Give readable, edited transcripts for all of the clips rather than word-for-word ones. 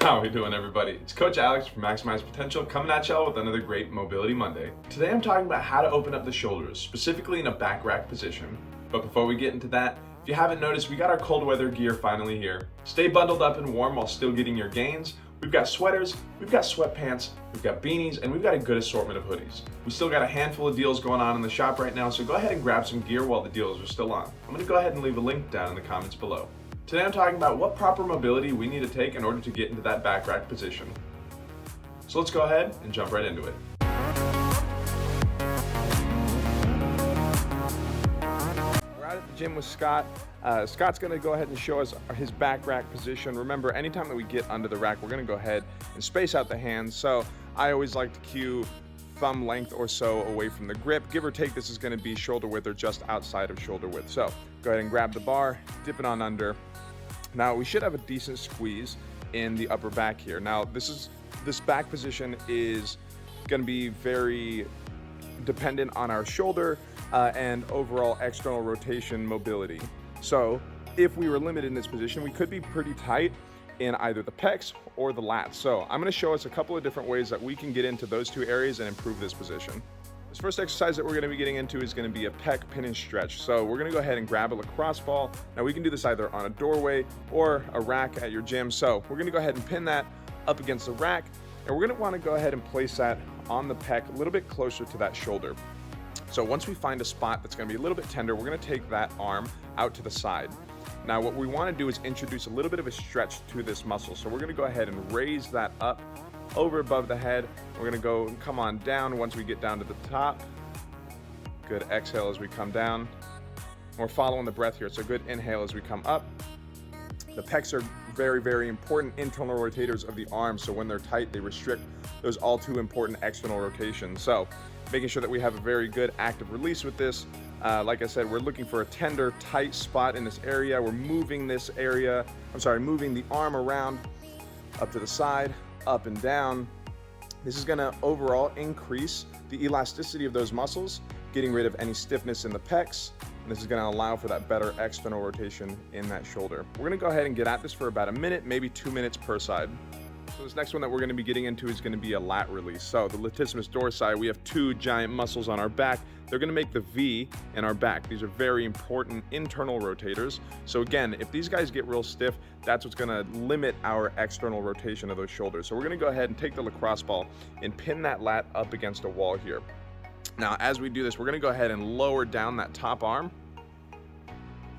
How are we doing, everybody? It's Coach Alex from Maximize Potential coming at y'all with another great Mobility Monday. Today I'm talking about how to open up the shoulders, specifically in a back rack position. But before we get into that, if you haven't noticed, we got our cold weather gear finally here. Stay bundled up and warm while still getting your gains. We've got sweaters, we've got sweatpants, we've got beanies, and we've got a good assortment of hoodies. We still got a handful of deals going on in the shop right now, so go ahead and grab some gear while the deals are still on. I'm gonna go ahead and leave a link down in the comments below. Today I'm talking about what proper mobility we need to take in order to get into that back rack position. So let's go ahead and jump right into it. We're out at the gym with Scott. Scott's gonna go ahead and show us his back rack position. Remember, anytime that we get under the rack, we're gonna go ahead and space out the hands. So I always like to cue thumb length or so away from the grip. Give or take, this is gonna be shoulder width or just outside of shoulder width. So go ahead and grab the bar, dip it on under. Now we should have a decent squeeze in the upper back here. Now this back position is going to be very dependent on our shoulder and overall external rotation mobility. So if we were limited in this position, we could be pretty tight in either the pecs or the lats. So I'm going to show us a couple of different ways that we can get into those two areas and improve this position. This first exercise that we're going to be getting into is going to be a Pec Pin Stretch. So we're going to go ahead and grab a lacrosse ball. Now we can do this either on a doorway or a rack at your gym. So we're going to go ahead and pin that up against the rack, and we're going to want to go ahead and place that on the pec a little bit closer to that shoulder. So once we find a spot that's going to be a little bit tender, we're going to take that arm out to the side. Now what we want to do is introduce a little bit of a stretch to this muscle. So we're going to go ahead and raise that up over above the head. We're gonna go and come on down once we get down to the top. Good exhale as we come down. We're following the breath here, so good inhale as we come up. The pecs are very, very important internal rotators of the arms, so when they're tight, they restrict those all too important external rotations. So making sure that we have a very good active release with this. Like I said, we're looking for a tender, tight spot in this area. We're moving moving the arm around up to the side, up and down. This is going to overall increase the elasticity of those muscles, getting rid of any stiffness in the pecs, and this is going to allow for that better external rotation in that shoulder. We're going to go ahead and get at this for about a minute, maybe 2 minutes per side. So this next one that we're going to be getting into is going to be a lat release. So the latissimus dorsi, we have two giant muscles on our back. They're going to make the V in our back. These are very important internal rotators. So again, if these guys get real stiff, that's what's going to limit our external rotation of those shoulders. So we're going to go ahead and take the lacrosse ball and pin that lat up against a wall here. Now, as we do this, we're going to go ahead and lower down that top arm.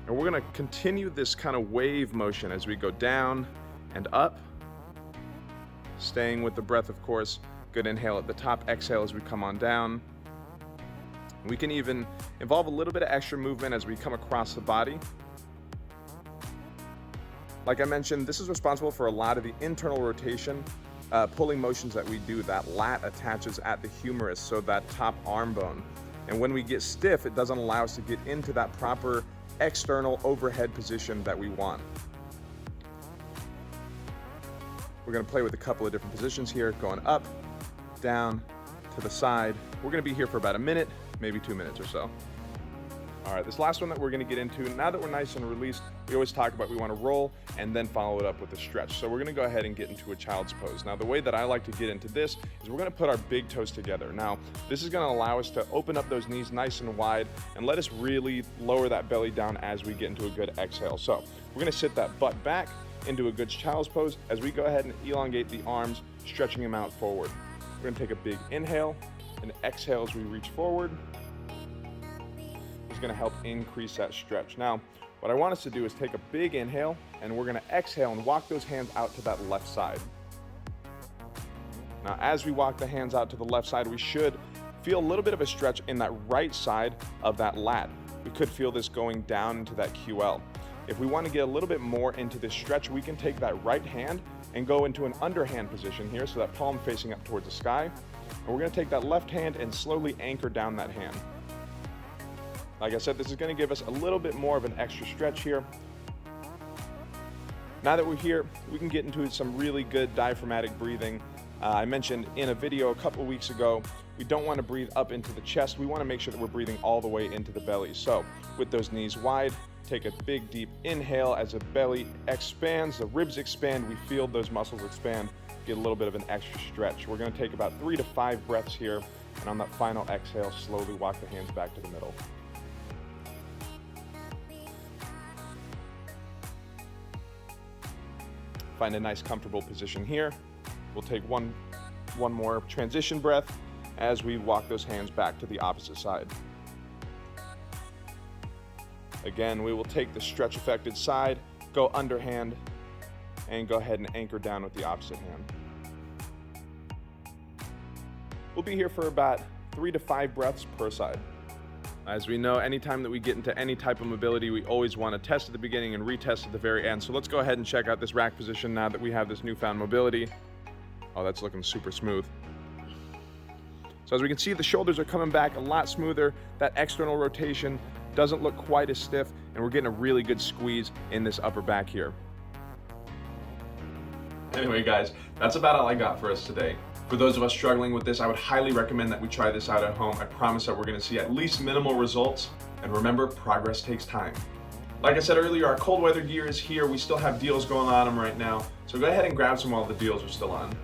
And we're going to continue this kind of wave motion as we go down and up. Staying with the breath, of course. Good inhale at the top, exhale as we come on down. We can even involve a little bit of extra movement as we come across the body. Like I mentioned, this is responsible for a lot of the internal rotation, pulling motions that we do. That lat attaches at the humerus, so that top arm bone. And when we get stiff, it doesn't allow us to get into that proper external overhead position that we want. We're going to play with a couple of different positions here, going up, down, to the side. We're going to be here for about a minute, maybe 2 minutes or so. All right, this last one that we're going to get into, now that we're nice and released, we always talk about we want to roll and then follow it up with a stretch. So we're going to go ahead and get into a child's pose. Now, the way that I like to get into this is we're going to put our big toes together. Now, this is going to allow us to open up those knees nice and wide and let us really lower that belly down as we get into a good exhale. So we're going to sit that butt back into a good child's pose as we go ahead and elongate the arms, stretching them out forward. We're going to take a big inhale and exhale as we reach forward. It's going to help increase that stretch. Now, what I want us to do is take a big inhale, and we're going to exhale and walk those hands out to that left side. Now, as we walk the hands out to the left side, we should feel a little bit of a stretch in that right side of that lat. We could feel this going down into that QL. If we want to get a little bit more into this stretch, we can take that right hand and go into an underhand position here, so that palm facing up towards the sky. And we're going to take that left hand and slowly anchor down that hand. Like I said, this is going to give us a little bit more of an extra stretch here. Now that we're here, we can get into some really good diaphragmatic breathing. I mentioned in a video a couple of weeks ago, we don't want to breathe up into the chest. We want to make sure that we're breathing all the way into the belly. So with those knees wide, take a big deep inhale as the belly expands, the ribs expand, we feel those muscles expand, get a little bit of an extra stretch. We're gonna take about 3 to 5 breaths here, and on that final exhale, slowly walk the hands back to the middle. Find a nice comfortable position here. We'll take one more transition breath as we walk those hands back to the opposite side. Again, we will take the stretch affected side, go underhand, and go ahead and anchor down with the opposite hand. We'll be here for about 3 to 5 breaths per side. As we know, anytime that we get into any type of mobility, we always want to test at the beginning and retest at the very end. So let's go ahead and check out this rack position now that we have this newfound mobility. Oh, that's looking super smooth. So as we can see, the shoulders are coming back a lot smoother. That external rotation doesn't look quite as stiff, and we're getting a really good squeeze in this upper back here. Anyway, guys, that's about all I got for us today. For those of us struggling with this, I would highly recommend that we try this out at home. I promise that we're going to see at least minimal results. And remember, progress takes time. Like I said earlier, our cold weather gear is here. We still have deals going on them right now. So go ahead and grab some while the deals are still on.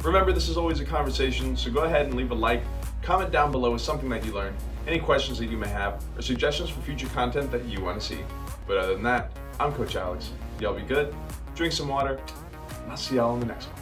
Remember, this is always a conversation, so go ahead and leave a like. Comment down below with something that you learned, any questions that you may have, or suggestions for future content that you want to see. But other than that, I'm Coach Alex. Y'all be good, drink some water, and I'll see y'all in the next one.